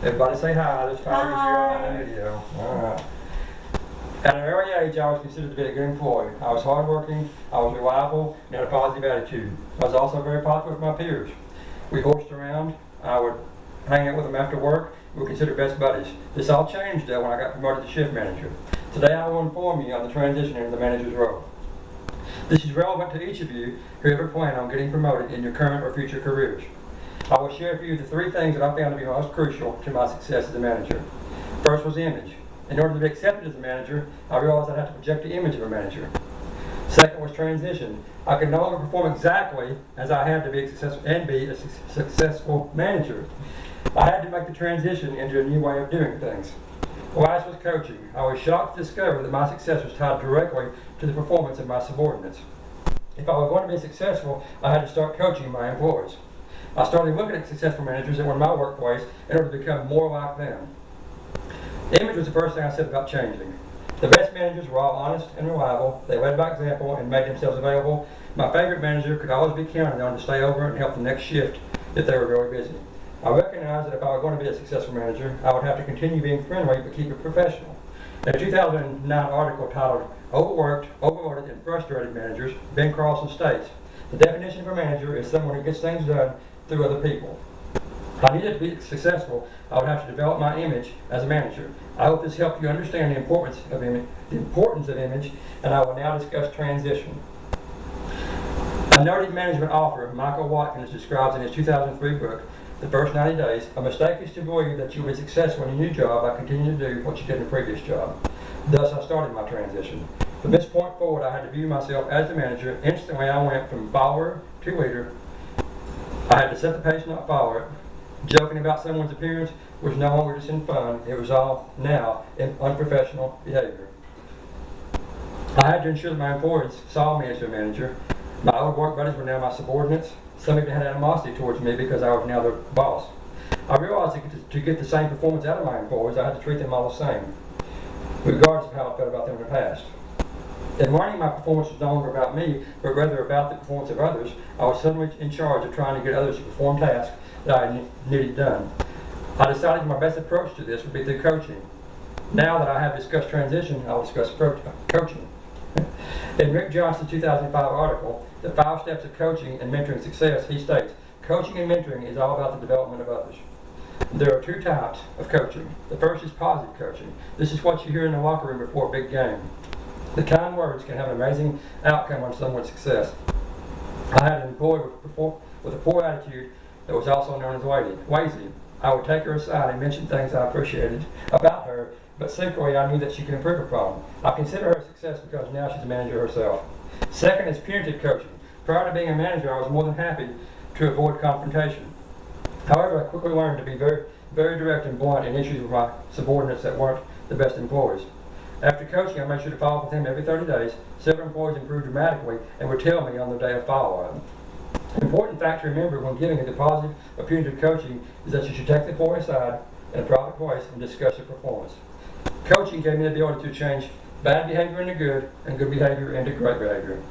Everybody say hi. There's 5 of you on the video. Alright. At an early age, I was considered to be a good employee. I was hardworking, I was reliable, and had a positive attitude. I was also very popular with my peers. We horsed around. I would hang out with them after work. We were considered best buddies. This all changed though when I got promoted to shift manager. Today I will inform you on the transition into the manager's role. This is relevant to each of you who ever plan on getting promoted in your current or future careers. I will share for you the 3 things that I found to be most crucial to my success as a manager. First was image. In order to be accepted as a manager, I realized I had to project the image of a manager. Second was transition. I could no longer perform exactly as I had to be a successful manager. I had to make the transition into a new way of doing things. Last was coaching. I was shocked to discover that my success was tied directly to the performance of my subordinates. If I was going to be successful, I had to start coaching my employees. I started looking at successful managers that were in my workplace in order to become more like them. Image was the first thing I said about changing. The best managers were all honest and reliable. They led by example and made themselves available. My favorite manager could always be counted on to stay over and help the next shift if they were really busy. I recognized that if I was going to be a successful manager, I would have to continue being friendly but keep it professional. In a 2009 article titled Overworked, Overloaded, and Frustrated Managers, Ben Carlson states, the definition of a manager is someone who gets things done through other people. If I needed to be successful, I would have to develop my image as a manager. I hope this helped you understand the importance of image, and I will now discuss transition. A noted management author, Michael Watkins, describes in his 2003 book, The First 90 Days, a mistake is to believe that you'll be successful in your new job by continuing to do what you did in the previous job. Thus, I started my transition. From this point forward, I had to view myself as the manager. Instantly, I went from follower to leader. I had to set the pace, not follow it. Joking about someone's appearance was no longer just in fun, it was all now in unprofessional behavior. I had to ensure that my employees saw me as their manager. My old work buddies were now my subordinates. Some even had animosity towards me because I was now their boss. I realized that to get the same performance out of my employees, I had to treat them all the same, regardless of how I felt about them in the past. In learning my performance was no longer about me, but rather about the performance of others, I was suddenly in charge of trying to get others to perform tasks that I needed done. I decided my best approach to this would be through coaching. Now that I have discussed transition, I will discuss coaching. In Rick Johnson's 2005 article, The 5 Steps of Coaching and Mentoring Success, he states, coaching and mentoring is all about the development of others. There are 2 types of coaching. The first is positive coaching. This is what you hear in the locker room before a big game. The kind words can have an amazing outcome on someone's success. I had an employee with a poor attitude that was also known as lazy. I would take her aside and mention things I appreciated about her, but secretly I knew that she could improve a problem. I consider her a success because now she's a manager herself. Second is punitive coaching. Prior to being a manager, I was more than happy to avoid confrontation. However, I quickly learned to be very, very direct and blunt in issues with my subordinates that weren't the best employees. After coaching, I made sure to follow up with them every 30 days. Several employees improved dramatically and would tell me on the day of follow-up. An important fact to remember when giving a positive or punitive coaching is that you should take the employee aside in a private place and discuss their performance. Coaching gave me the ability to change bad behavior into good and good behavior into great behavior.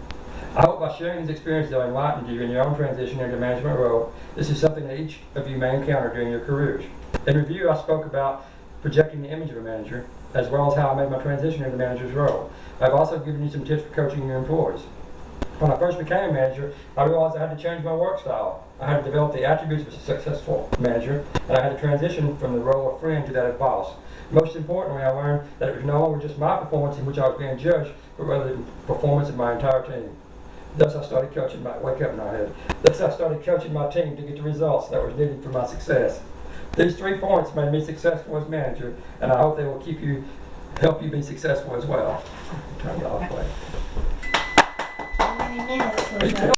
I hope by sharing these experiences they'll enlighten you in your own transition into a management role. This is something that each of you may encounter during your careers. In review, I spoke about projecting the image of a manager, as well as how I made my transition into the manager's role. I've also given you some tips for coaching your employees. When I first became a manager, I realized I had to change my work style. I had to develop the attributes of a successful manager, and I had to transition from the role of friend to that of boss. Most importantly, I learned that it was no longer just my performance in which I was being judged, but rather the performance of my entire team. Thus I started coaching Thus I started coaching my team to get the results that was needed for my success. These 3 points made me successful as manager, and I hope they will help you be successful as well. Turn it off, How many minutes was that?